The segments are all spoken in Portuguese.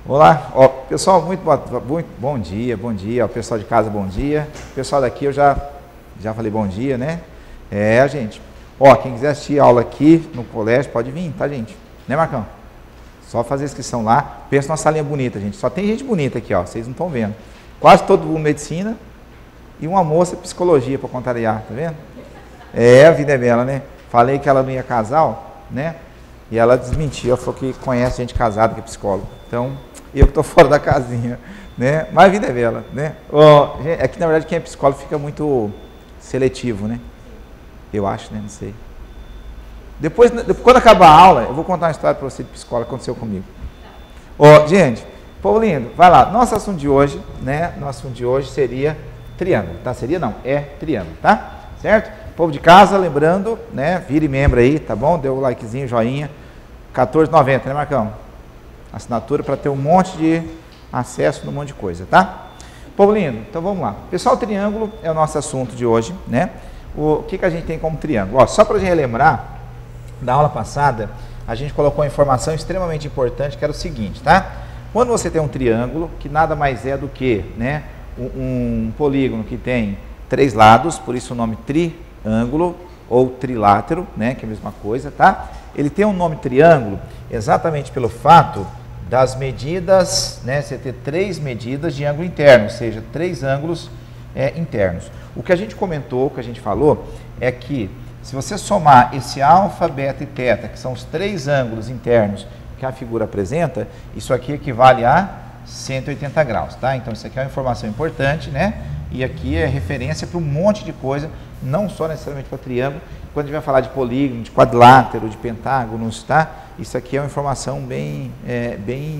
Olá, ó, pessoal, muito bom dia, ó, pessoal de casa, bom dia. Pessoal daqui eu já falei bom dia, né? Gente, ó, quem quiser assistir aula aqui no colégio pode vir, tá, gente? Né, Marcão? Só fazer a inscrição lá. Pensa numa salinha bonita, gente. Só tem gente bonita aqui, ó, vocês não estão vendo. Quase todo mundo medicina e uma moça psicologia para contrariar, tá vendo? A vida é bela, né? Falei que ela não ia casar, ó, né? E ela desmentiu, falou que conhece gente casada que é psicólogo. Então, eu que estou fora da casinha, né? Mas a vida é bela, né? É que, na verdade, quem é psicólogo fica muito seletivo, né? Eu acho, né? Não sei. Depois, quando acabar a aula, eu vou contar uma história para você de psicólogo que aconteceu comigo. Gente, povo lindo, vai lá. Nosso assunto de hoje, né? Nosso assunto de hoje seria triângulo, tá? Seria não, é triângulo, tá? Certo? Povo de casa, lembrando, né? Vire membro aí, tá bom? Deu o likezinho, joinha. R$14,90, né, Marcão? Assinatura para ter um monte de acesso num monte de coisa, tá? Povo lindo, então vamos lá. Pessoal, triângulo é o nosso assunto de hoje, né? O que a gente tem como triângulo? Ó, só para a gente relembrar, da aula passada, a gente colocou uma informação extremamente importante, que era o seguinte, tá? Quando você tem um triângulo, que nada mais é do que, né, um polígono que tem 3 lados, por isso o nome triângulo ou trilátero, né, que é a mesma coisa, tá? Ele tem um nome triângulo exatamente pelo fato das medidas, né, você ter 3 medidas de ângulo interno, ou seja, 3 ângulos internos. O que a gente comentou, o que a gente falou, é que se você somar esse alfa, beta e teta, que são os 3 ângulos internos que a figura apresenta, isso aqui equivale a 180 graus, tá? Então isso aqui é uma informação importante, né? E aqui é referência para um monte de coisa, não só necessariamente para triângulo. Quando a gente vai falar de polígono, de quadrilátero, de pentágonos, tá? Isso aqui é uma informação bem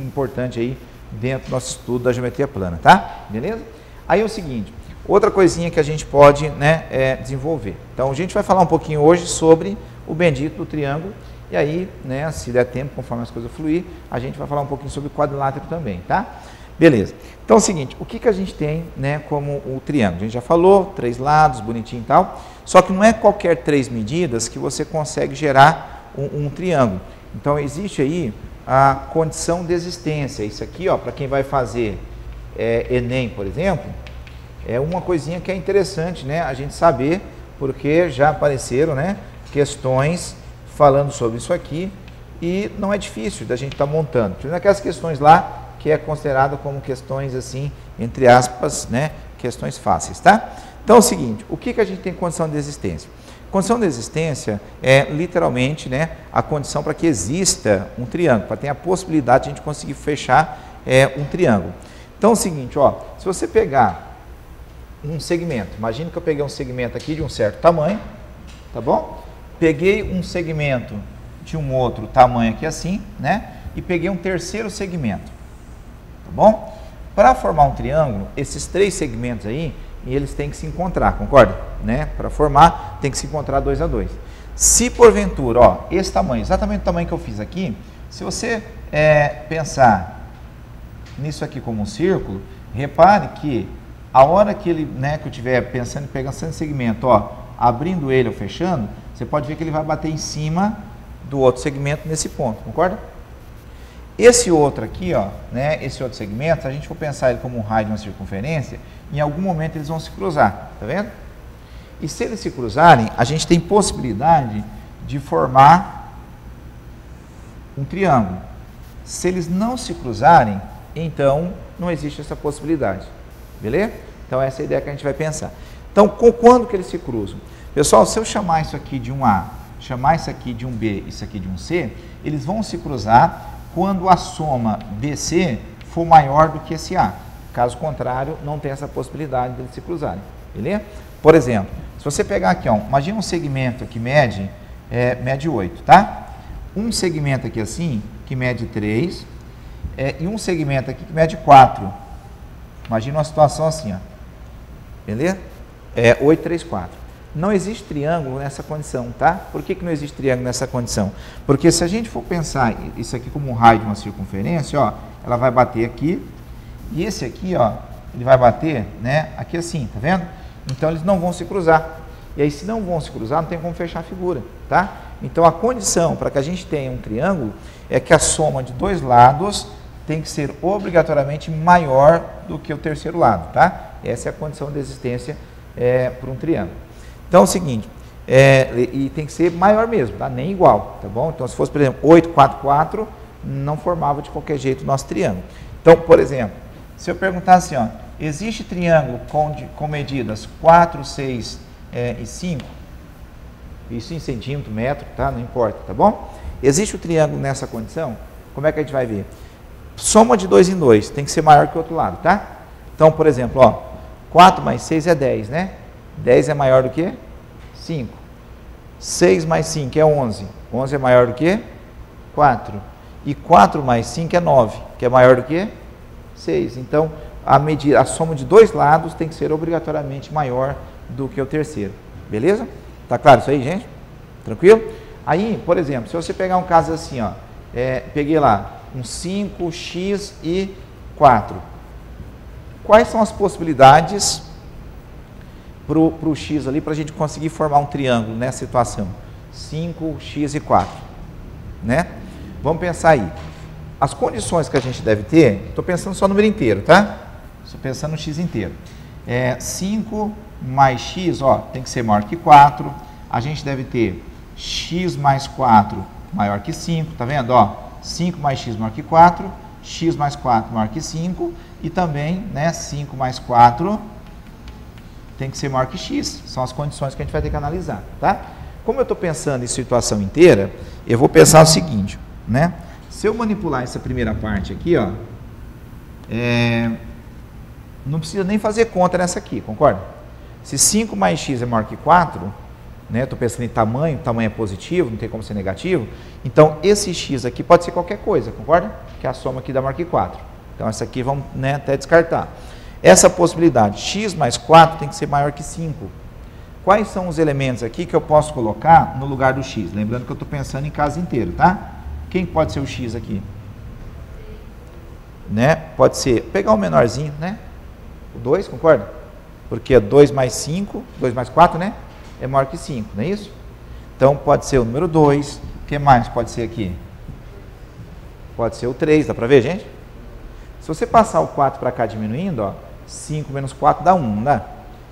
importante aí dentro do nosso estudo da geometria plana, tá? Beleza? Aí é o seguinte, outra coisinha que a gente pode, né, desenvolver. Então a gente vai falar um pouquinho hoje sobre o bendito do triângulo, e aí, né, se der tempo, conforme as coisas fluir, a gente vai falar um pouquinho sobre o quadrilátero também, tá? Beleza. Então é o seguinte, o que a gente tem, né, como o triângulo? A gente já falou, 3 lados, bonitinho e tal, só que não é qualquer 3 medidas que você consegue gerar um triângulo. Então existe aí a condição de existência. Isso aqui, ó, para quem vai fazer Enem, por exemplo, é uma coisinha que é interessante, né, a gente saber, porque já apareceram, né, questões falando sobre isso aqui e não é difícil da gente estar montando. Tem aquelas questões lá que é considerado como questões assim, entre aspas, né, questões fáceis, tá? Então é o seguinte, o que a gente tem condição de existência? Condição de existência é literalmente, né, a condição para que exista um triângulo, para ter a possibilidade de a gente conseguir fechar um triângulo. Então é o seguinte, ó, se você pegar um segmento, imagina que eu peguei um segmento aqui de um certo tamanho, tá bom? Peguei um segmento de um outro tamanho aqui assim, né? E peguei um terceiro segmento, tá bom? Para formar um triângulo, esses 3 segmentos aí, eles têm que se encontrar, concorda? Né? Para formar, tem que se encontrar 2 a 2. Se porventura, ó, esse tamanho, exatamente o tamanho que eu fiz aqui, se você pensar nisso aqui como um círculo, repare que a hora que ele, né, que eu estiver pensando em pegar esse segmento, ó, abrindo ele ou fechando, você pode ver que ele vai bater em cima do outro segmento nesse ponto, concorda? Esse outro aqui, ó, né, esse outro segmento, se a gente for pensar ele como um raio de uma circunferência, em algum momento eles vão se cruzar, tá vendo? E se eles se cruzarem, a gente tem possibilidade de formar um triângulo. Se eles não se cruzarem, então não existe essa possibilidade, beleza? Então essa é a ideia que a gente vai pensar. Então, quando que eles se cruzam? Pessoal, se eu chamar isso aqui de um A, chamar isso aqui de um B, isso aqui de um C, eles vão se cruzar quando a soma BC for maior do que esse A. Caso contrário, não tem essa possibilidade de eles se cruzarem, beleza? Por exemplo, se você pegar aqui, ó, imagina um segmento que mede 8, tá? Um segmento aqui assim, que mede 3, e um segmento aqui que mede 4. Imagina uma situação assim, ó. Beleza? 8, 3, 4. Não existe triângulo nessa condição, tá? Por que não existe triângulo nessa condição? Porque se a gente for pensar isso aqui como um raio de uma circunferência, ó, ela vai bater aqui, e esse aqui, ó, ele vai bater, né, aqui assim, tá vendo? Então eles não vão se cruzar. E aí, se não vão se cruzar, não tem como fechar a figura, tá? Então a condição para que a gente tenha um triângulo é que a soma de 2 lados tem que ser obrigatoriamente maior do que o terceiro lado, tá? Essa é a condição de existência para um triângulo. Então é o seguinte, e tem que ser maior mesmo, tá? Nem igual, tá bom? Então se fosse, por exemplo, 8, 4, 4, não formava de qualquer jeito o nosso triângulo. Então, por exemplo, se eu perguntar assim, ó, existe triângulo com medidas 4, 6 e 5? Isso em centímetro, metro, tá? Não importa, tá bom? Existe o triângulo nessa condição? Como é que a gente vai ver? Soma de 2 em 2, tem que ser maior que o outro lado, tá? Então, por exemplo, ó, 4 mais 6 é 10, né? 10 é maior do que 5. 6 mais 5 é 11. 11 é maior do que 4. E 4 mais 5 é 9, que é maior do que 6. Então, a soma de dois lados tem que ser obrigatoriamente maior do que o terceiro. Beleza? Tá claro isso aí, gente? Tranquilo? Aí, por exemplo, se você pegar um caso assim, ó, peguei lá um 5x e 4. Quais são as possibilidades para o x ali, para a gente conseguir formar um triângulo nessa situação? 5x e 4, né? Vamos pensar aí. As condições que a gente deve ter, estou pensando só no número inteiro, tá? Estou pensando no x inteiro. 5 mais x, ó, tem que ser maior que 4. A gente deve ter x mais 4 maior que 5, tá vendo? Ó, 5 mais x maior que 4, x mais 4 maior que 5, e também, né, 5 mais 4 tem que ser maior que x. São as condições que a gente vai ter que analisar, tá? Como eu estou pensando em situação inteira, eu vou pensar o seguinte, né? Se eu manipular essa primeira parte aqui, ó, não precisa nem fazer conta nessa aqui, concorda? Se 5 mais x é maior que 4, né, estou pensando em tamanho, tamanho é positivo, não tem como ser negativo, então esse x aqui pode ser qualquer coisa, concorda? Que é a soma aqui dá maior que 4. Então essa aqui vamos, né, até descartar. Essa possibilidade, x mais 4 tem que ser maior que 5. Quais são os elementos aqui que eu posso colocar no lugar do x? Lembrando que eu estou pensando em caso inteiro, tá? Quem pode ser o x aqui? Né? Pode ser, pegar o menorzinho, né? O 2, concorda? Porque 2 mais 5, 2 mais 4, né? É maior que 5, não é isso? Então pode ser o número 2. O que mais pode ser aqui? Pode ser o 3, dá para ver, gente? Se você passar o 4 para cá diminuindo, ó, 5 menos 4 dá 1, não dá?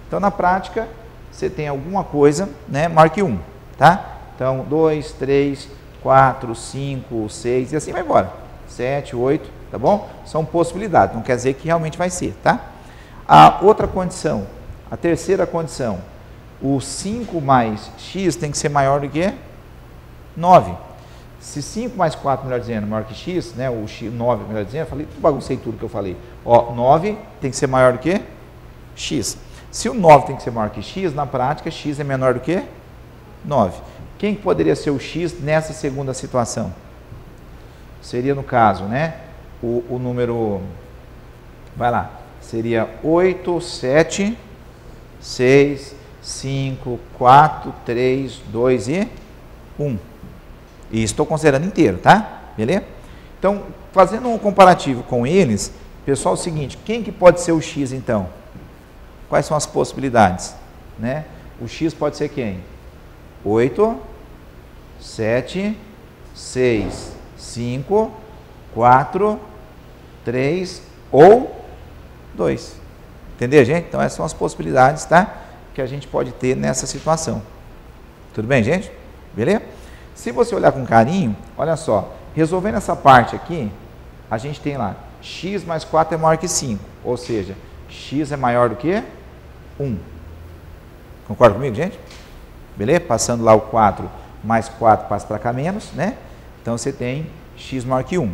Então na prática, você tem alguma coisa, né, maior que 1, tá? Então 2, 3, 4, 5, 6 e assim vai embora. 7, 8, tá bom? São possibilidades, não quer dizer que realmente vai ser, tá? A outra condição, a terceira condição, o 5 mais x tem que ser maior do que 9. Se 5 mais 4, melhor dizendo, maior que x, né, o x, 9, melhor dizendo, eu falei, baguncei tudo que eu falei. Ó, 9 tem que ser maior do que x. Se o 9 tem que ser maior que x, na prática, x é menor do que 9. Quem poderia ser o x nessa segunda situação? Seria, no caso, né, o número, vai lá, seria 8, 7, 6, 5, 4, 3, 2 e 1. E estou considerando inteiro, tá? Beleza? Então, fazendo um comparativo com eles, pessoal, é o seguinte, quem que pode ser o x, então? Quais são as possibilidades? Né? O x pode ser quem? 8, 7, 6, 5, 4, 3 ou 2. Entendeu, gente? Então, essas são as possibilidades, tá? Que a gente pode ter nessa situação. Tudo bem, gente? Beleza? Se você olhar com carinho, olha só, resolvendo essa parte aqui, a gente tem lá, x mais 4 é maior que 5, ou seja, x é maior do que 1. Concorda comigo, gente? Beleza? Passando lá o 4 mais 4 passa para cá menos, né? Então você tem x maior que 1.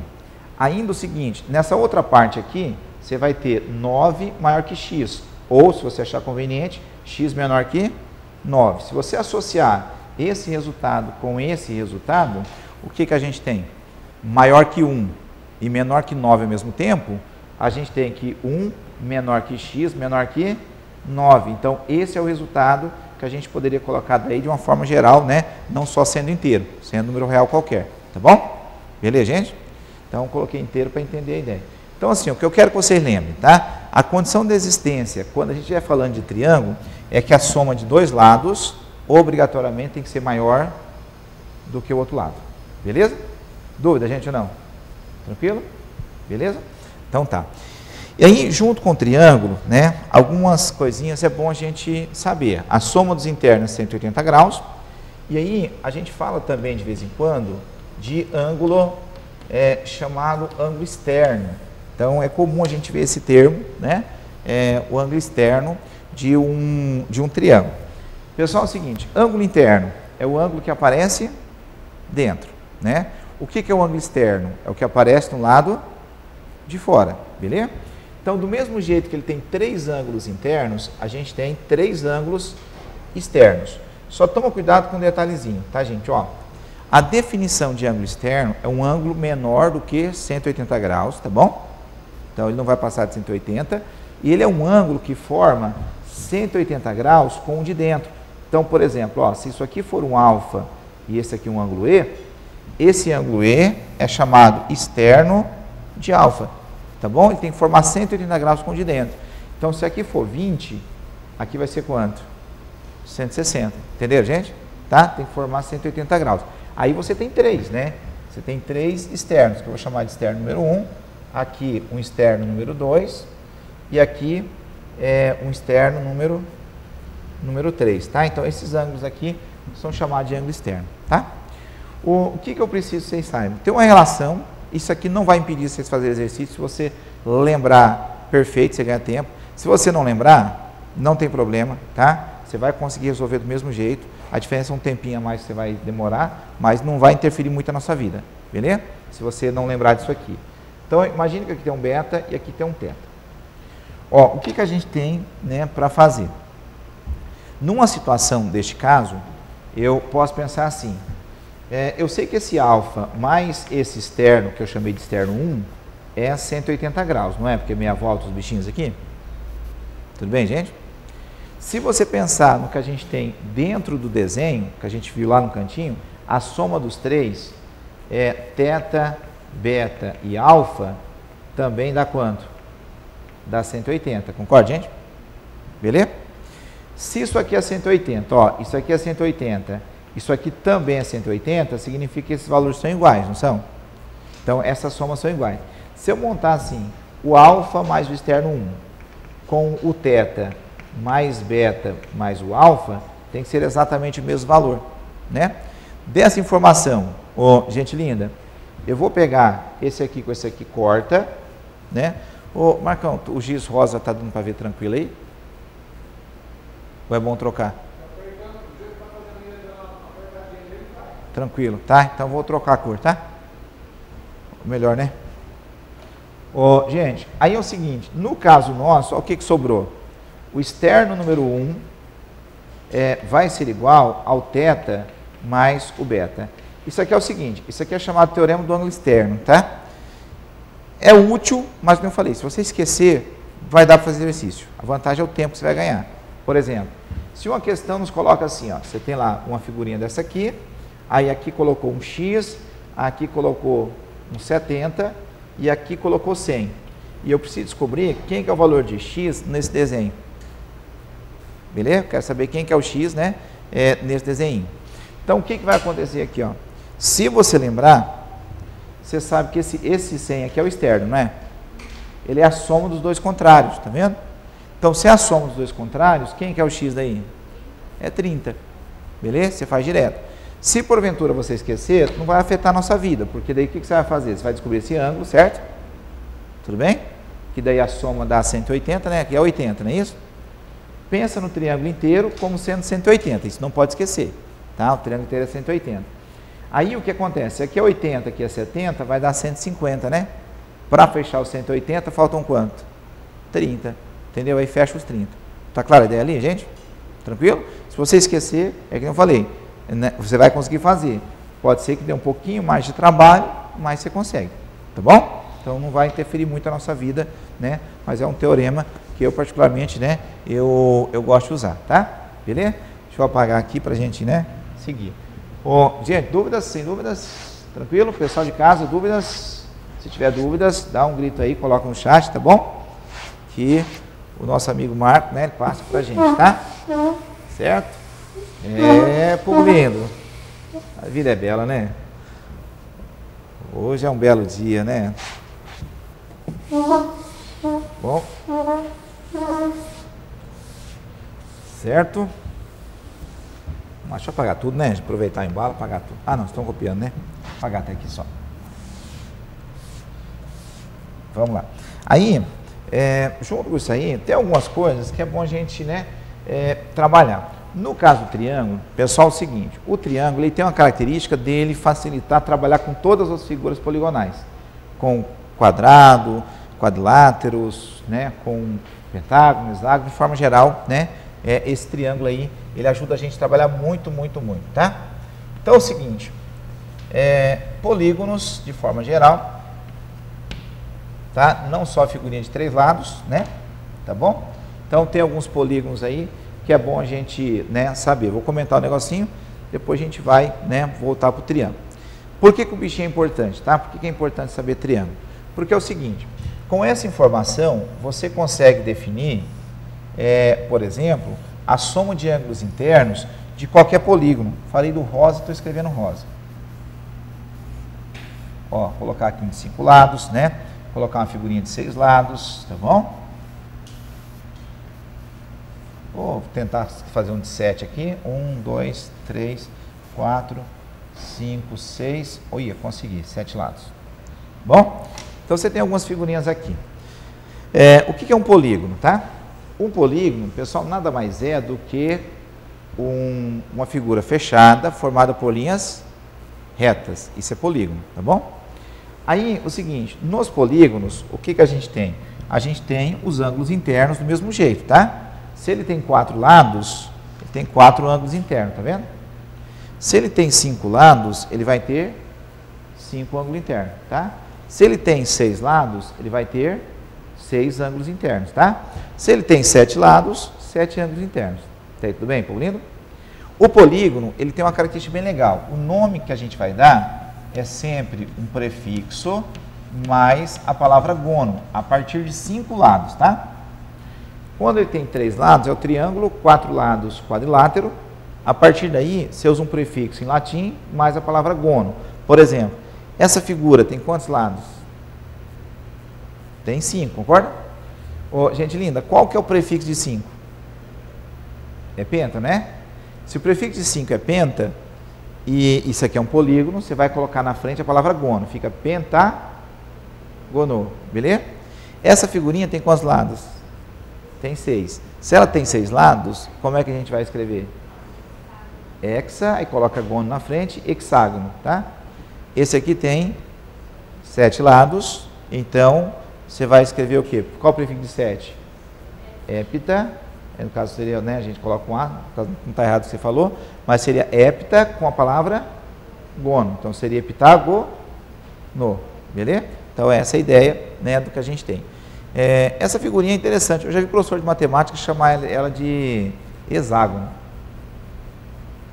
Ainda o seguinte, nessa outra parte aqui, você vai ter 9 maior que x, ou se você achar conveniente, x menor que 9. Se você associar esse resultado com esse resultado, o que a gente tem? Maior que 1 e menor que 9 ao mesmo tempo, a gente tem que 1 menor que x menor que 9. Então, esse é o resultado que a gente poderia colocar daí de uma forma geral, né? Não só sendo inteiro, sendo número real qualquer. Tá bom? Beleza, gente? Então, eu coloquei inteiro para entender a ideia. Então, assim, o que eu quero que vocês lembrem, tá? A condição de existência, quando a gente estiver falando de triângulo, é que a soma de dois lados obrigatoriamente tem que ser maior do que o outro lado. Beleza? Dúvida, gente, ou não? Tranquilo? Beleza? Então tá. E aí, junto com o triângulo, né, algumas coisinhas é bom a gente saber. A soma dos internos é 180 graus. E aí, a gente fala também, de vez em quando, de ângulo chamado ângulo externo. Então, é comum a gente ver esse termo, né, o ângulo externo de um triângulo. Pessoal, é o seguinte, ângulo interno é o ângulo que aparece dentro, né? O que é o ângulo externo? É o que aparece no lado de fora, beleza? Então, do mesmo jeito que ele tem 3 ângulos internos, a gente tem 3 ângulos externos. Só toma cuidado com um detalhezinho, tá, gente? Ó, a definição de ângulo externo é um ângulo menor do que 180 graus, tá bom? Então, ele não vai passar de 180. E ele é um ângulo que forma 180 graus com o de dentro. Então, por exemplo, ó, se isso aqui for um alfa e esse aqui um ângulo E, esse ângulo E é chamado externo de alfa, tá bom? Ele tem que formar 180 graus com o de dentro. Então, se aqui for 20, aqui vai ser quanto? 160, entenderam, gente? Tá? Tem que formar 180 graus. Aí você tem 3, né? Você tem 3 externos, que eu vou chamar de externo número 1, aqui um externo número 2, e aqui um externo número 3, tá? Então, esses ângulos aqui são chamados de ângulo externo, tá? O que eu preciso que vocês saibam? Tem uma relação, isso aqui não vai impedir vocês fazerem exercício, se você lembrar perfeito, você ganha tempo. Se você não lembrar, não tem problema, tá? Você vai conseguir resolver do mesmo jeito, a diferença é um tempinho a mais que você vai demorar, mas não vai interferir muito na nossa vida, beleza? Se você não lembrar disso aqui. Então, imagine que aqui tem um beta e aqui tem um teta. Ó, o que a gente tem, né, para fazer? Numa situação deste caso, eu posso pensar assim, eu sei que esse alfa mais esse externo, que eu chamei de externo 1, é 180 graus, não é? Porque meia volta os bichinhos aqui. Tudo bem, gente? Se você pensar no que a gente tem dentro do desenho, que a gente viu lá no cantinho, a soma dos 3 é teta, beta e alfa, também dá quanto? Dá 180, concorda, gente? Beleza? Se isso aqui é 180, ó, isso aqui é 180, isso aqui também é 180, significa que esses valores são iguais, não são? Então, essas somas são iguais. Se eu montar assim, o alfa mais o externo 1, com o teta mais beta mais o alfa, tem que ser exatamente o mesmo valor, né? Dessa informação, gente linda, eu vou pegar esse aqui com esse aqui, corta, né? Ô, Marcão, o giz rosa tá dando para ver tranquilo aí? Ou é bom trocar? Tranquilo, tá? Então vou trocar a cor, tá? Melhor, né? Gente, aí é o seguinte, no caso nosso, ó, o que sobrou? O externo número 1 vai ser igual ao teta mais o beta. Isso aqui é o seguinte, isso aqui é chamado teorema do ângulo externo, tá? É útil, mas como eu falei, se você esquecer, vai dar para fazer exercício. A vantagem é o tempo que você vai ganhar. Por exemplo, se uma questão nos coloca assim, ó, você tem lá uma figurinha dessa aqui, aí aqui colocou um X, aqui colocou um 70 e aqui colocou 100. E eu preciso descobrir quem que é o valor de X nesse desenho. Beleza? Quero saber quem que é o X, né, nesse desenho. Então, o que vai acontecer aqui, ó? Se você lembrar, você sabe que esse 100 aqui é o externo, não é? Ele é a soma dos dois contrários, tá vendo? Então, se é a soma dos dois contrários, quem que é o X daí? É 30. Beleza? Você faz direto. Se porventura você esquecer, não vai afetar a nossa vida, porque daí o que você vai fazer? Você vai descobrir esse ângulo, certo? Tudo bem? Que daí a soma dá 180, né? Aqui é 80, não é isso? Pensa no triângulo inteiro como sendo 180, isso não pode esquecer, tá? O triângulo inteiro é 180. Aí o que acontece? Aqui é 80, aqui é 70, vai dar 150, né? Para fechar os 180, faltam quanto? 30, entendeu? Aí fecha os 30. Tá clara a ideia ali, gente? Tranquilo? Se você esquecer, é que eu falei, né? Você vai conseguir fazer. Pode ser que dê um pouquinho mais de trabalho, mas você consegue, tá bom? Então não vai interferir muito na nossa vida, né? Mas é um teorema que eu particularmente, né, eu gosto de usar, tá? Beleza? Deixa eu apagar aqui pra gente, né, seguir. Gente, dúvidas? Sem dúvidas? Tranquilo? Pessoal de casa, dúvidas? Se tiver dúvidas, dá um grito aí, coloca no chat, tá bom? Que o nosso amigo Marco, né, ele passa pra gente, tá? Certo? Povo lindo. A vida é bela, né? Hoje é um belo dia, né? Bom. Certo? Deixa eu apagar tudo, né? Aproveitar o embalo, apagar tudo. Ah, não, estão copiando, né? Vou apagar até aqui só. Vamos lá. Aí, junto com isso aí, tem algumas coisas que é bom a gente, né, trabalhar. No caso do triângulo, pessoal, é o seguinte, o triângulo ele tem uma característica dele facilitar trabalhar com todas as figuras poligonais. Com quadrado, quadriláteros, né, com pentágono, hexágono, de forma geral, né, esse triângulo aí, ele ajuda a gente a trabalhar muito, muito, muito, tá? Então é o seguinte, polígonos, de forma geral, tá? Não só a figurinha de 3 lados, né? Tá bom? Então tem alguns polígonos aí que é bom a gente, né, saber. Vou comentar um negocinho, depois a gente vai, né, voltar para o triângulo. Por que o bichinho é importante, tá? Por que é importante saber triângulo? Porque é o seguinte, com essa informação você consegue definir, por exemplo, a soma de ângulos internos de qualquer polígono. Falei do rosa, estou escrevendo rosa. Ó, colocar aqui em 5 lados, né? Colocar uma figurinha de 6 lados, tá bom? Vou tentar fazer um de 7 aqui. 1, 2, 3, 4, 5, 6. Olha, consegui, 7 lados. Bom? Então você tem algumas figurinhas aqui. O que é um polígono, tá? Um polígono, pessoal, nada mais é do que uma figura fechada formada por linhas retas. Isso é polígono, tá bom? Aí, o seguinte, nos polígonos, o que a gente tem? A gente tem os ângulos internos do mesmo jeito, tá? Se ele tem 4 lados, ele tem 4 ângulos internos, tá vendo? Se ele tem 5 lados, ele vai ter 5 ângulos internos, tá? Se ele tem 6 lados, ele vai ter 6 ângulos internos, tá? Se ele tem 7 lados, 7 ângulos internos. Tá aí, tudo bem, povo lindo? O polígono, ele tem uma característica bem legal. O nome que a gente vai dar é sempre um prefixo mais a palavra gono, a partir de 5 lados, tá? Quando ele tem 3 lados, é o triângulo, 4 lados, quadrilátero. A partir daí, você usa um prefixo em latim mais a palavra gono. Por exemplo, essa figura tem quantos lados? Tem 5, concorda? Gente linda, qual que é o prefixo de 5? É penta, né? Se o prefixo de 5 é penta, e isso aqui é um polígono, você vai colocar na frente a palavra gono. Fica pentagono, beleza? Essa figurinha tem quantos lados? Tem 6. Se ela tem 6 lados, como é que a gente vai escrever? Hexa, aí coloca gono na frente, hexágono, tá? Esse aqui tem 7 lados, então você vai escrever o quê? Qual o prefixo de 7? Hepta, no caso seria, né, a gente coloca um A, no caso não está errado o que você falou, mas seria hepta com a palavra gono, então seria heptágono, beleza? Então essa é a ideia, né, do que a gente tem. Essa figurinha é interessante, eu já vi professor de matemática chamar ela de hexágono.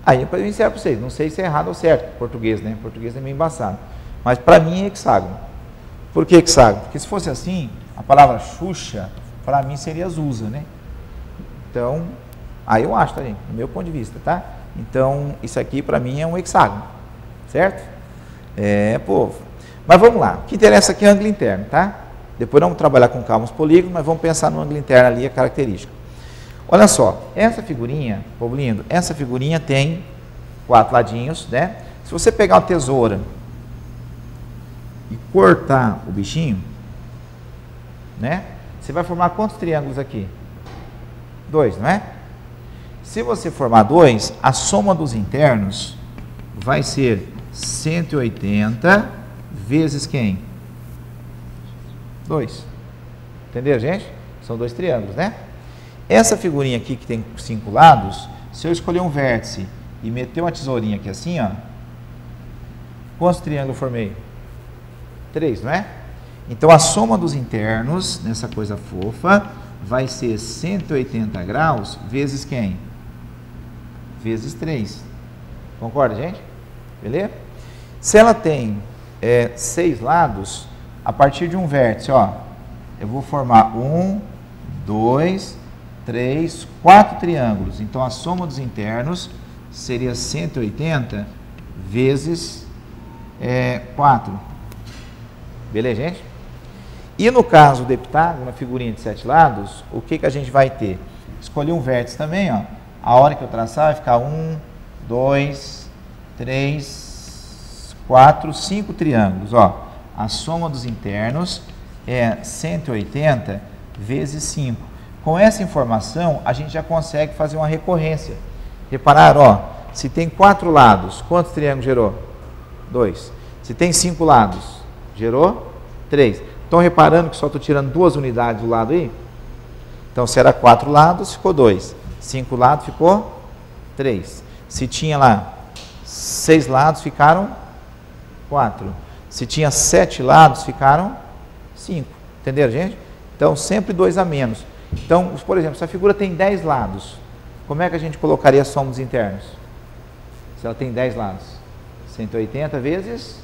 Aí para mim serve para vocês, não sei se é errado ou certo, português, né? Português é meio embaçado. Mas para mim é hexágono. Por que hexágono? Porque se fosse assim, a palavra Xuxa, para mim seria Azusa, né? Então, aí eu acho, tá, gente? Do meu ponto de vista, tá? Então, isso aqui para mim é um hexágono, certo? Povo. Mas vamos lá, o que interessa aqui é o ângulo interno, tá? Depois vamos trabalhar com calma os polígonos, mas vamos pensar no ângulo interno ali, a característica. Olha só, essa figurinha, povo lindo, essa figurinha tem 4 ladinhos, né? Se você pegar uma tesoura e cortar o bichinho, né? Você vai formar quantos triângulos aqui? 2, não é? Se você formar 2, a soma dos internos vai ser 180 vezes quem? 2. Entendeu, gente? São 2 triângulos, né? Essa figurinha aqui que tem 5 lados, se eu escolher um vértice e meter uma tesourinha aqui assim, ó, quantos triângulos eu formei? 3, não é? Então a soma dos internos, nessa coisa fofa, vai ser 180 graus vezes quem? Vezes 3. Concorda, gente? Beleza? Se ela tem 6 lados, a partir de um vértice, ó, eu vou formar 1, 2, 3, 4 triângulos. Então a soma dos internos seria 180 vezes 4. Beleza, gente? E no caso do heptágono, na figurinha de 7 lados, o que, que a gente vai ter? Escolhi um vértice também, ó. A hora que eu traçar vai ficar 1, 2, 3, 4, 5 triângulos, ó. A soma dos internos é 180 vezes 5. Com essa informação, a gente já consegue fazer uma recorrência. Repararam, ó, se tem 4 lados, quantos triângulos gerou? 2. Se tem 5 lados, gerou 3. Estão reparando que só estou tirando 2 unidades do lado aí? Então, se era 4 lados, ficou 2. 5 lados, ficou 3. Se tinha lá 6 lados, ficaram 4. Se tinha 7 lados, ficaram 5. Entenderam, gente? Então, sempre 2 a menos. Então, por exemplo, se a figura tem 10 lados, como é que a gente colocaria a soma dos internos? Se ela tem 10 lados. 180 vezes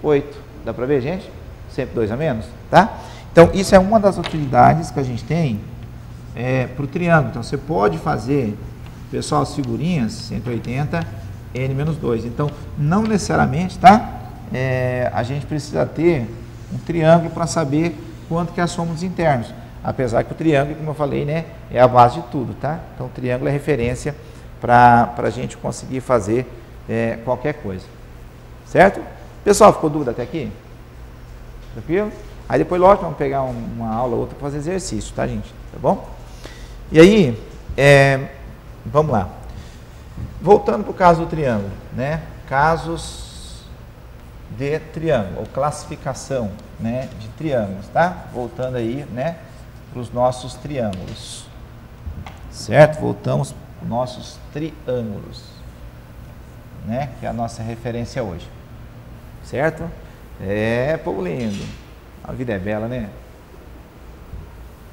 8. Dá para ver, gente? Sempre 2 a menos, tá? Então, isso é uma das utilidades que a gente tem para o triângulo. Então, você pode fazer, pessoal, as figurinhas, 180, n-2. Então, não necessariamente, tá? A gente precisa ter um triângulo para saber quanto que é a soma dos internos. Apesar que o triângulo, como eu falei, né, é a base de tudo, tá? Então, o triângulo é referência para a gente conseguir fazer qualquer coisa. Certo? Pessoal, ficou dúvida até aqui? Tranquilo? Aí depois, lógico, vamos pegar uma aula ou outra para fazer exercício, tá, gente? Tá bom? E aí, vamos lá. Voltando para o caso do triângulo, né? Casos de triângulo, ou classificação, né, de triângulos, tá? Voltando aí, né, para os nossos triângulos. Certo? Voltamos para os nossos triângulos, né? Que é a nossa referência hoje. Certo? Povo lindo. A vida é bela, né?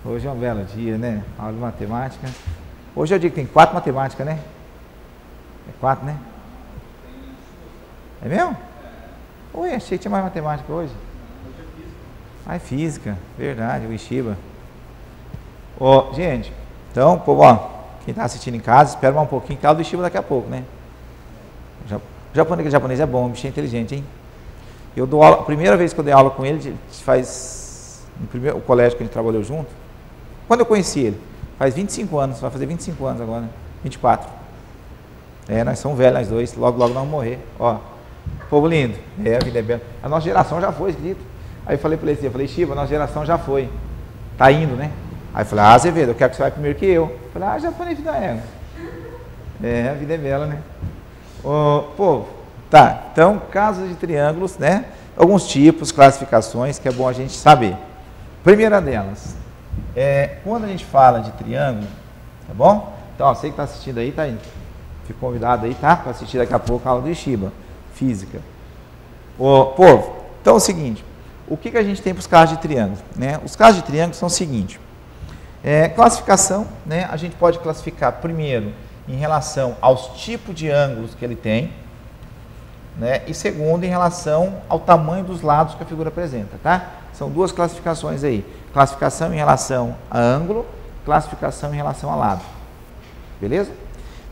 Hoje é um belo dia, né? Aula de matemática. Hoje é o dia que tem 4 matemáticas, né? É 4, né? É mesmo? Oi, achei que tinha mais matemática hoje. Ah, é física. Verdade, o Ishiba. Ó, gente, então, povo, ó, quem está assistindo em casa, espera mais um pouquinho, que é o do Ishiba daqui a pouco, né? O japonês é bom, o bicho é inteligente, hein? Eu dou aula, a primeira vez que eu dei aula com ele, faz, o colégio que a gente trabalhou junto, quando eu conheci ele, faz 25 anos, vai fazer 25 anos agora, 24. Nós somos velhos, nós dois, logo nós vamos morrer, ó. Povo lindo, a vida é bela. A nossa geração já foi, acredito. Aí eu falei para ele, Chiba, a nossa geração já foi, tá indo, né? Aí eu falei, Azevedo, eu quero que você vá primeiro que eu. Eu falei, japonês, vida é. A vida é bela, né? Ô, povo, tá, então, casos de triângulos, né? Alguns tipos, classificações, que é bom a gente saber. Primeira delas, quando a gente fala de triângulo, tá bom? Então, ó, você que está assistindo aí, tá indo. Fico convidado aí, tá? Para assistir daqui a pouco a aula do Ishiba, física. Ô, povo, então é o seguinte, o que a gente tem para os casos de triângulo, né? Os casos de triângulo são o seguinte, classificação, né? A gente pode classificar primeiro em relação aos tipos de ângulos que ele tem, né? E segundo, em relação ao tamanho dos lados que a figura apresenta, tá? São duas classificações aí. Classificação em relação a ângulo, classificação em relação a lado. Beleza?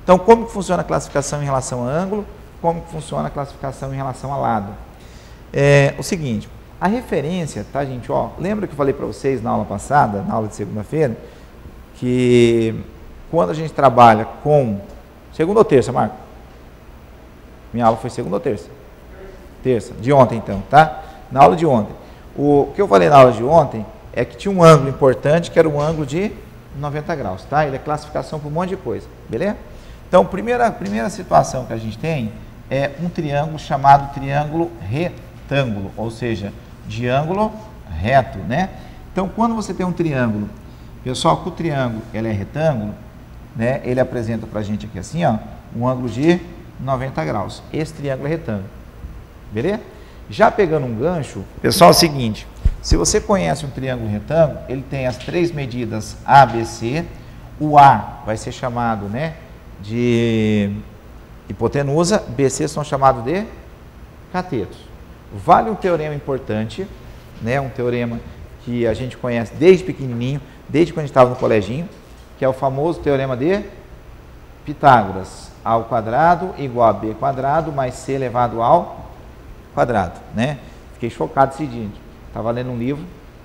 Então, como que funciona a classificação em relação a ângulo? Como que funciona a classificação em relação a lado? O seguinte, a referência, tá, gente? Ó, lembra que eu falei para vocês na aula passada, na aula de segunda-feira, que quando a gente trabalha com... Segunda ou terça, Marco? Minha aula foi segunda ou terça? Terça, de ontem então, tá? Na aula de ontem. O que eu falei na aula de ontem é que tinha um ângulo importante, que era um ângulo de 90 graus, tá? Ele é classificação para um monte de coisa, beleza? Então, primeira situação que a gente tem é um triângulo chamado triângulo retângulo, ou seja, de ângulo reto, né? Então, quando você tem um triângulo, pessoal, que o triângulo ele é retângulo, né? Ele apresenta para a gente aqui assim, ó, um ângulo de 90 graus. Esse triângulo é retângulo, beleza? Já pegando um gancho, pessoal, é o seguinte, se você conhece um triângulo retângulo, ele tem as 3 medidas A, B, C, o A vai ser chamado, né, de hipotenusa, BC são chamados de catetos. Vale um teorema importante, né, um teorema que a gente conhece desde pequenininho, desde quando a gente estava no coleginho, que é o famoso teorema de Pitágoras. A ao quadrado igual a B quadrado mais C elevado ao quadrado, né? Fiquei chocado esse dia. Estava lendo um livro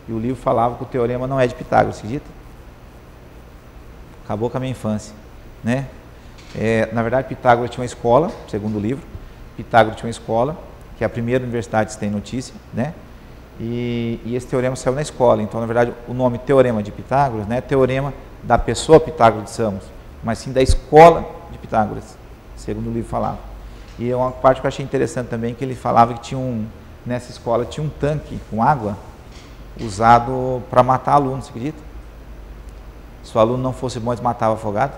E o livro falava que o teorema não é de Pitágoras, acredita? Acabou com a minha infância, né? Na verdade, Pitágoras tinha uma escola, segundo o livro. Pitágoras tinha uma escola, que é a primeira universidade que se tem notícia, né? E esse teorema saiu na escola. Então, na verdade, o nome Teorema de Pitágoras não é teorema da pessoa Pitágoras de Samos, mas sim da escola de Pitágoras, segundo o livro falava. E é uma parte que eu achei interessante também, que ele falava que tinha nessa escola tinha um tanque com água usado para matar alunos, você acredita? Se o aluno não fosse bom, eles matavam afogado.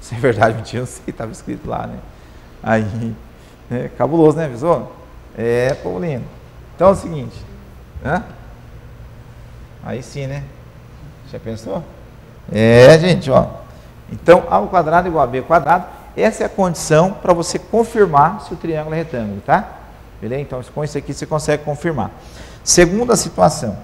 Se é verdade, mentira, não sei, estava escrito lá, né? Aí, cabuloso, né, avisou? Povo lindo. Então é o seguinte, né? Aí sim, né? Já pensou? Gente, ó. Então, A ao quadrado igual a B ao quadrado, essa é a condição para você confirmar se o triângulo é retângulo, tá? Beleza? Então, com isso aqui você consegue confirmar. Segunda situação.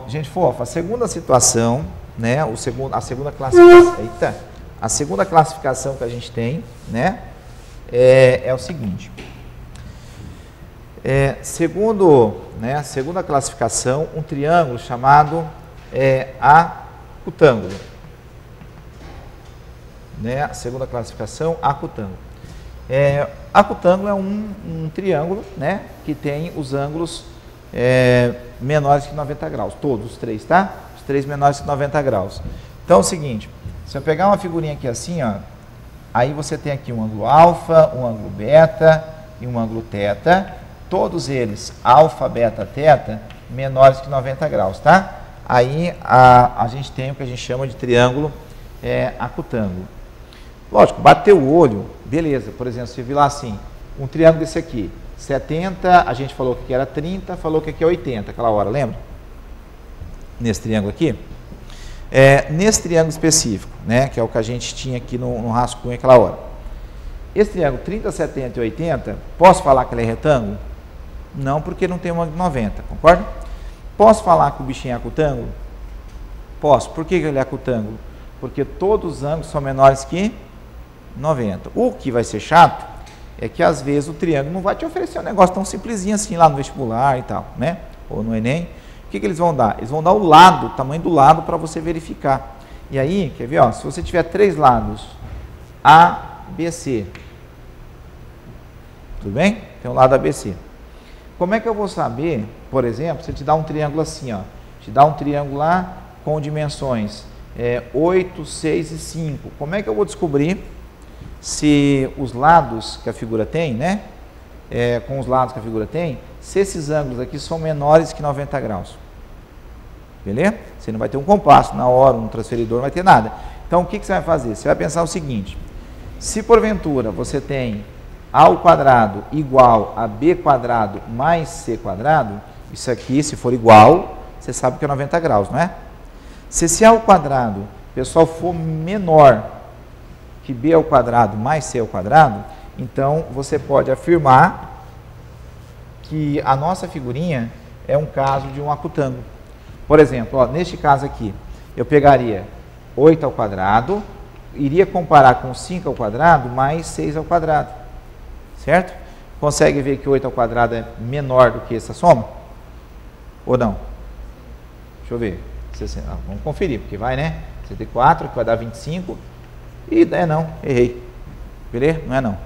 Gente fofa, a segunda situação, né? A segunda classificação. Eita! A segunda classificação que a gente tem, né? É o seguinte. A segunda classificação, um triângulo chamado acutângulo. Né? A segunda classificação, acutângulo. Acutângulo é um triângulo, né? Que tem os ângulos menores que 90 graus, todos os três, tá? Os três menores que 90 graus. Então é o seguinte, se eu pegar uma figurinha aqui assim, ó, aí você tem aqui um ângulo alfa, um ângulo beta e um ângulo teta, todos eles, alfa, beta, teta, menores que 90 graus, tá? Aí a gente tem o que a gente chama de triângulo acutângulo. Lógico, bateu o olho, beleza, por exemplo, você viu lá assim, um triângulo desse aqui, 70, a gente falou que aqui era 30, falou que aqui é 80, aquela hora, lembra? Nesse triângulo aqui. Nesse triângulo específico, né, que é o que a gente tinha aqui no rascunho aquela hora. Esse triângulo 30, 70 e 80, posso falar que ele é retângulo? Não, porque não tem um ângulo de 90, concorda? Posso falar que o bichinho é acutângulo? Posso. Por que ele é acutângulo? Porque todos os ângulos são menores que 90. O que vai ser chato é que às vezes o triângulo não vai te oferecer um negócio tão simplesinho assim lá no vestibular e tal, né? Ou no Enem. O que eles vão dar? Eles vão dar o lado, o tamanho do lado para você verificar. E aí, quer ver? Ó, se você tiver três lados, A, B, C. Tudo bem? Tem um lado ABC. Como é que eu vou saber, por exemplo, se eu te dá um triângulo assim, ó, te dá um triângulo lá com dimensões 8, 6 e 5. Como é que eu vou descobrir se os lados que a figura tem, né? Com os lados que a figura tem, se esses ângulos aqui são menores que 90 graus. Beleza? Você não vai ter um compasso na hora, um transferidor, não vai ter nada. Então, o que você vai fazer? Você vai pensar o seguinte, se porventura você tem A ao quadrado igual a B quadrado mais C quadrado, isso aqui, se for igual, você sabe que é 90 graus, não é? Se esse A ao quadrado, pessoal, for menor que B ao quadrado mais C ao quadrado, então você pode afirmar que a nossa figurinha é um caso de um acutângulo. Por exemplo, ó, neste caso aqui, eu pegaria 8 ao quadrado, iria comparar com 5 ao quadrado mais 6 ao quadrado. Certo? Consegue ver que 8 ao quadrado é menor do que essa soma? Ou não? Deixa eu ver. Vamos conferir, porque vai, né? 64, que vai dar 25. E não, errei. Beleza? Não é não.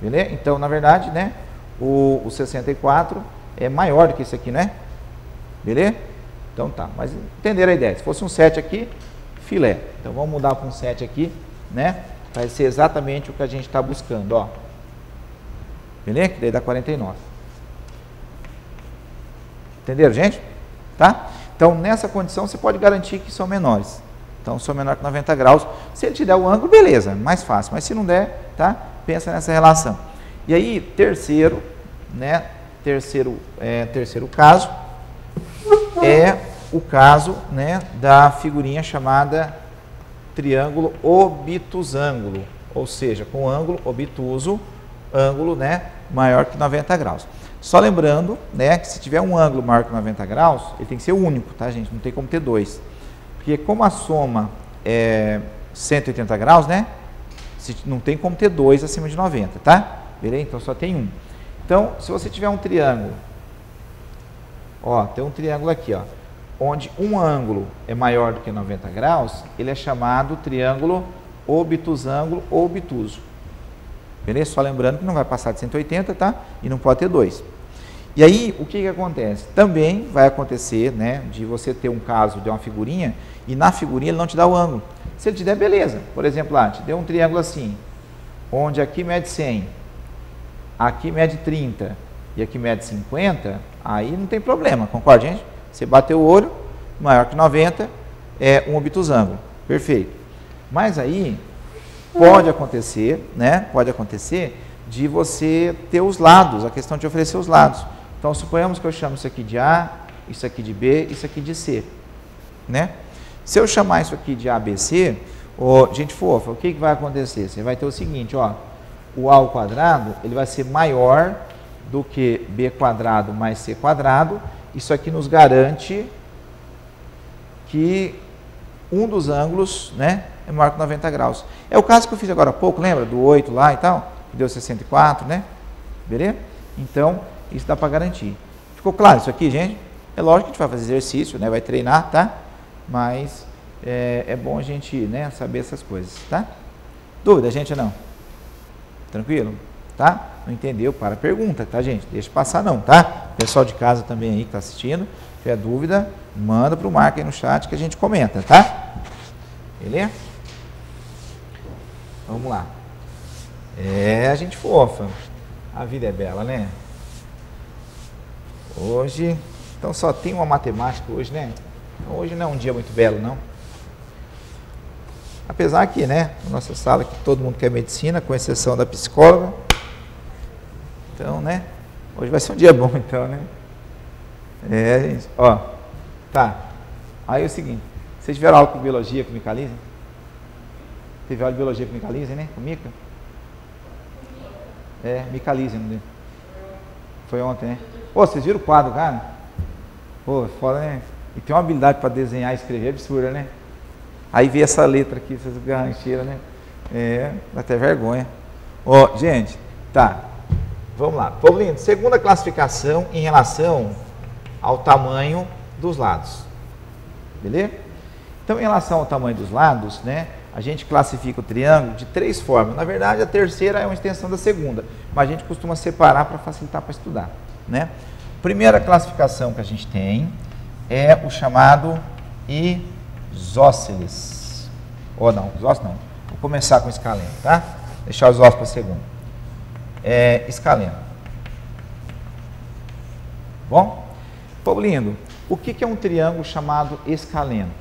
Beleza? Então, na verdade, né? O 64 é maior do que esse aqui, né? Beleza? Então tá. Mas entenderam a ideia. Se fosse um 7 aqui, filé. Então vamos mudar para um 7 aqui, né? Vai ser exatamente o que a gente está buscando, ó. Beleza? Que daí dá 49. Entenderam, gente? Tá? Então, nessa condição, você pode garantir que são menores. Então, são menor que 90 graus. Se ele te der o ângulo, beleza, mais fácil. Mas se não der, tá? Pensa nessa relação. E aí, terceiro, né? Terceiro caso é o caso, né, da figurinha chamada triângulo obtusângulo. Ou seja, com ângulo obtuso, ângulo, né, maior que 90 graus. Só lembrando, né, que se tiver um ângulo maior que 90 graus, ele tem que ser único, tá, gente? Não tem como ter dois. Porque como a soma é 180 graus, né, não tem como ter dois acima de 90, tá? Beleza? Então só tem um. Então, se você tiver um triângulo, Ó, tem um triângulo aqui, ó, onde um ângulo é maior do que 90 graus, ele é chamado triângulo obtusângulo ou obtuso. Beleza? Só lembrando que não vai passar de 180, tá? E não pode ter dois. E aí, o que acontece? Também vai acontecer, né, de você ter um caso de uma figurinha e na figurinha ele não te dá o ângulo. Se ele te der, beleza. Por exemplo, lá, te deu um triângulo assim, onde aqui mede 100, aqui mede 30 e aqui mede 50, aí não tem problema, concorda, gente? Você bateu o olho, maior que 90, é um obtusângulo. Perfeito. Mas aí, pode acontecer, né, pode acontecer de você ter os lados, a questão de oferecer os lados. Então, suponhamos que eu chamo isso aqui de A, isso aqui de B, isso aqui de C, né? Se eu chamar isso aqui de ABC, gente fofa, o que vai acontecer? Você vai ter o seguinte, ó, o A ao quadrado, ele vai ser maior do que B quadrado mais C quadrado. Isso aqui nos garante que um dos ângulos, né, é maior que 90 graus. É o caso que eu fiz agora há pouco, lembra? Do 8 lá e tal, que deu 64, né? Beleza? Então, isso dá para garantir. Ficou claro isso aqui, gente? É lógico que a gente vai fazer exercício, né? Vai treinar, tá? Mas é bom a gente, né, saber essas coisas, tá? Dúvida, gente, ou não? Tranquilo? Tá? Não entendeu? Para a pergunta, tá, gente? Deixa passar não, tá? Pessoal de casa também aí que está assistindo, se tiver dúvida, manda para o Marco aí no chat que a gente comenta, tá? Beleza? Vamos lá. A gente fofa. A vida é bela, né? Hoje, então só tem uma matemática hoje, né? Hoje não é um dia muito belo, não. Apesar que, né, na nossa sala que todo mundo quer medicina, com exceção da psicóloga. Então, né, hoje vai ser um dia bom, então, né? Gente, ó, tá. Aí é o seguinte, vocês tiveram aula com biologia com Micalise? Teve aula de biologia com Micalise, né? Com Mica? Micalise, não deu? Foi ontem, né? Pô, vocês viram o quadro, cara? Pô, foda, né? E tem uma habilidade para desenhar e escrever absurda, né? Aí vê essa letra aqui, essas garrancheiras, né? Dá até vergonha. Ó, gente, tá. Vamos lá. Paulinho, segunda classificação em relação ao tamanho dos lados. Beleza? Então, em relação ao tamanho dos lados, né? A gente classifica o triângulo de 3 formas. Na verdade, a terceira é uma extensão da segunda, mas a gente costuma separar para facilitar para estudar, né? Primeira classificação que a gente tem é o chamado isósceles. Ou não, isósceles não. Vou começar com escaleno, tá? Deixar os isósceles para segundo. Escaleno. Bom? Paulinho, o que é um triângulo chamado escaleno?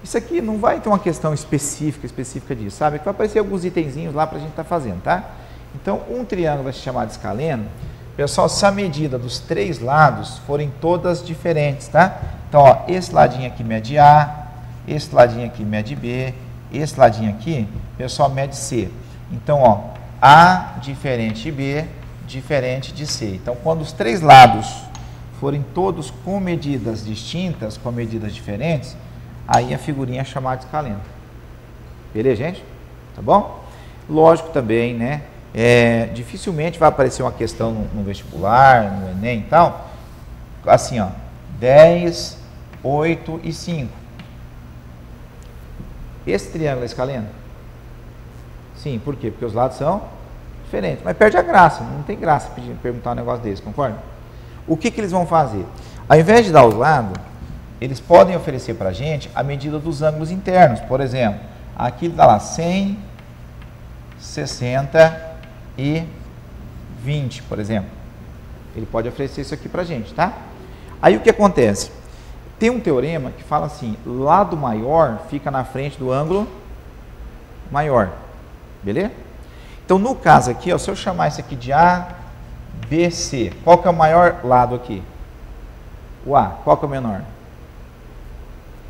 Isso aqui não vai ter uma questão específica disso, sabe? Que vai aparecer alguns itenzinhos lá para a gente estar fazendo, tá? Então, um triângulo vai se chamar de escaleno, pessoal, se a medida dos 3 lados forem todas diferentes, tá? Então, ó, esse ladinho aqui mede A, esse ladinho aqui mede B, esse ladinho aqui, pessoal, mede C. Então, ó, A diferente de B, diferente de C. Então, quando os 3 lados forem todos com medidas distintas, com medidas diferentes, aí a figurinha é chamada de escaleno. Beleza, gente? Tá bom? Lógico também, né? Dificilmente vai aparecer uma questão no vestibular, no Enem e tal, assim, ó, 10, 8 e 5. Esse triângulo é escaleno? Sim, por quê? Porque os lados são diferentes, mas perde a graça, não tem graça perguntar um negócio desse, concorda? O que eles vão fazer? Ao invés de dar os lados, eles podem oferecer para a gente a medida dos ângulos internos. Por exemplo, aqui dá lá 100, 60 e 20, por exemplo. Ele pode oferecer isso aqui para a gente, tá? Aí o que acontece? Tem um teorema que fala assim, lado maior fica na frente do ângulo maior. Beleza? Então, no caso aqui, ó, se eu chamar isso aqui de A, B, C, qual que é o maior lado aqui? O A. Qual que é o menor?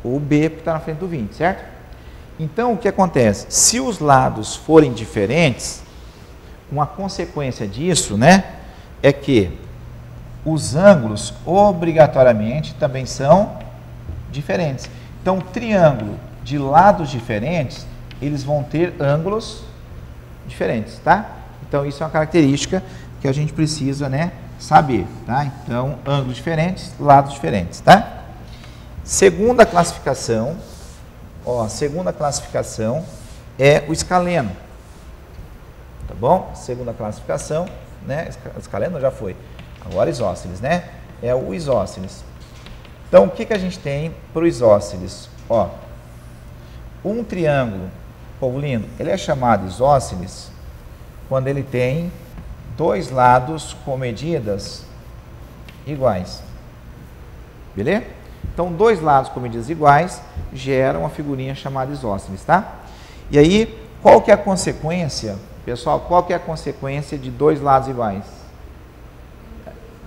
O B, porque está na frente do 20, certo? Então, o que acontece? Se os lados forem diferentes, uma consequência disso, né, é que os ângulos, obrigatoriamente, também são diferentes. Então, triângulo de lados diferentes, eles vão ter ângulos diferentes, tá? Então, isso é uma característica que a gente precisa, né, saber, tá? Então, ângulos diferentes, lados diferentes, tá? Segunda classificação, segunda classificação é o escaleno, tá bom? Segunda classificação, né? Escaleno já foi, agora isósceles, né? É o isósceles. Então, o que que a gente tem para o isósceles? Um triângulo, povo lindo, ele é chamado isósceles quando ele tem dois lados com medidas iguais. Beleza? Então, dois lados com medidas iguais geram uma figurinha chamada isósceles, tá? E aí, qual que é a consequência, pessoal? Qual que é a consequência de dois lados iguais?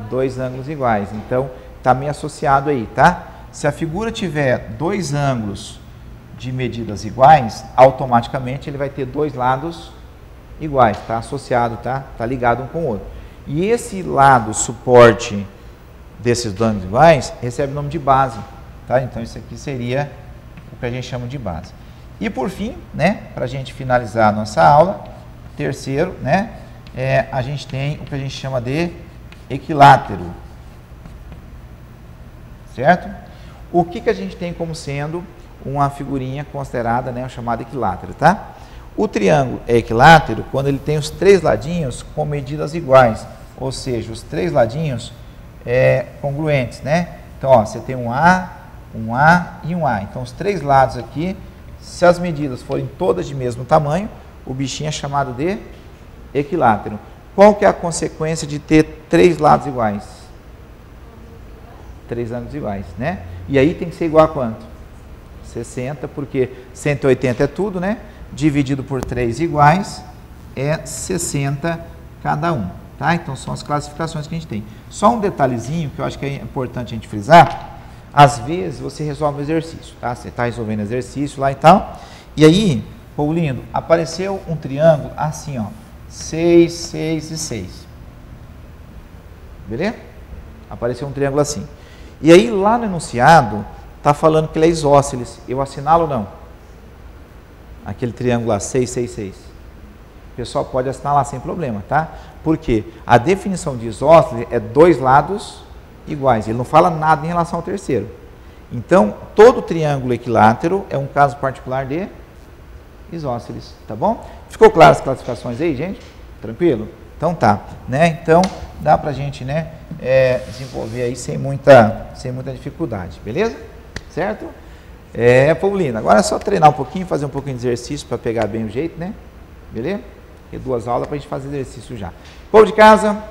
Dois ângulos iguais. Então, está meio associado aí, tá? Se a figura tiver dois ângulos de medidas iguais, automaticamente ele vai ter dois lados iguais, tá? Associado, tá? Tá ligado um com o outro. E esse lado suporte desses ângulos iguais recebe o nome de base, tá? Então isso aqui seria o que a gente chama de base. E por fim, né, para a gente finalizar a nossa aula, terceiro, né, a gente tem o que a gente chama de equilátero, certo? O que que a gente tem como sendo uma figurinha considerada, né, chamada equilátero, tá? O triângulo é equilátero quando ele tem os três ladinhos com medidas iguais, ou seja, os três ladinhos congruentes, né? Então, você tem um A e um A. Então, os três lados aqui, se as medidas forem todas de mesmo tamanho, o bichinho é chamado de equilátero. Qual que é a consequência de ter três lados iguais? Três ângulos iguais, né? E aí tem que ser igual a quanto? 60, porque 180 é tudo, né? Dividido por 3 iguais é 60 cada um, tá? Então são as classificações que a gente tem. Só um detalhezinho que eu acho que é importante a gente frisar: às vezes você resolve um exercício, tá? Você está resolvendo exercício lá e tal, e aí, povo lindo, apareceu um triângulo assim, ó, 6, 6 e 6. Beleza? Apareceu um triângulo assim. E aí lá no enunciado está falando que ele é isósceles. Eu assinalo ou não? Aquele triângulo lá, 6, 6, 6. O pessoal pode assinalar sem problema, tá? Porque a definição de isósceles é dois lados iguais. Ele não fala nada em relação ao terceiro. Então, todo triângulo equilátero é um caso particular de isósceles, tá bom? Ficou claro as classificações aí, gente? Tranquilo? Então tá, né? Então, dá pra gente, né, desenvolver aí sem muita dificuldade, beleza? Certo? Povo lindo, agora é só treinar um pouquinho, fazer um pouquinho de exercício para pegar bem o jeito, né? Beleza? E 2 aulas para a gente fazer exercício já. Povo de casa,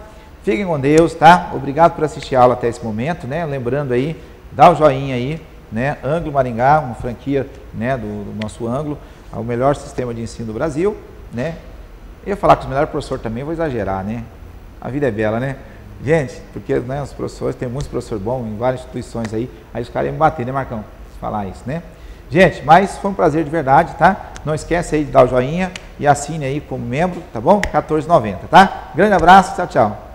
fiquem com Deus, tá? Obrigado por assistir a aula até esse momento, né? Lembrando aí, dá o joinha aí, né? Ângulo Maringá, uma franquia, né, do nosso ângulo, é o melhor sistema de ensino do Brasil, né? Eu ia falar com os melhores professores também, vou exagerar, né? A vida é bela, né? Gente, porque, né, os professores, tem muitos professores bons em várias instituições aí os caras iam me bater, né, Marcão? Falar isso, né? Gente, mas foi um prazer de verdade, tá? Não esquece aí de dar o joinha e assine aí como membro, tá bom? R$14,90, tá? Grande abraço, tchau, tchau.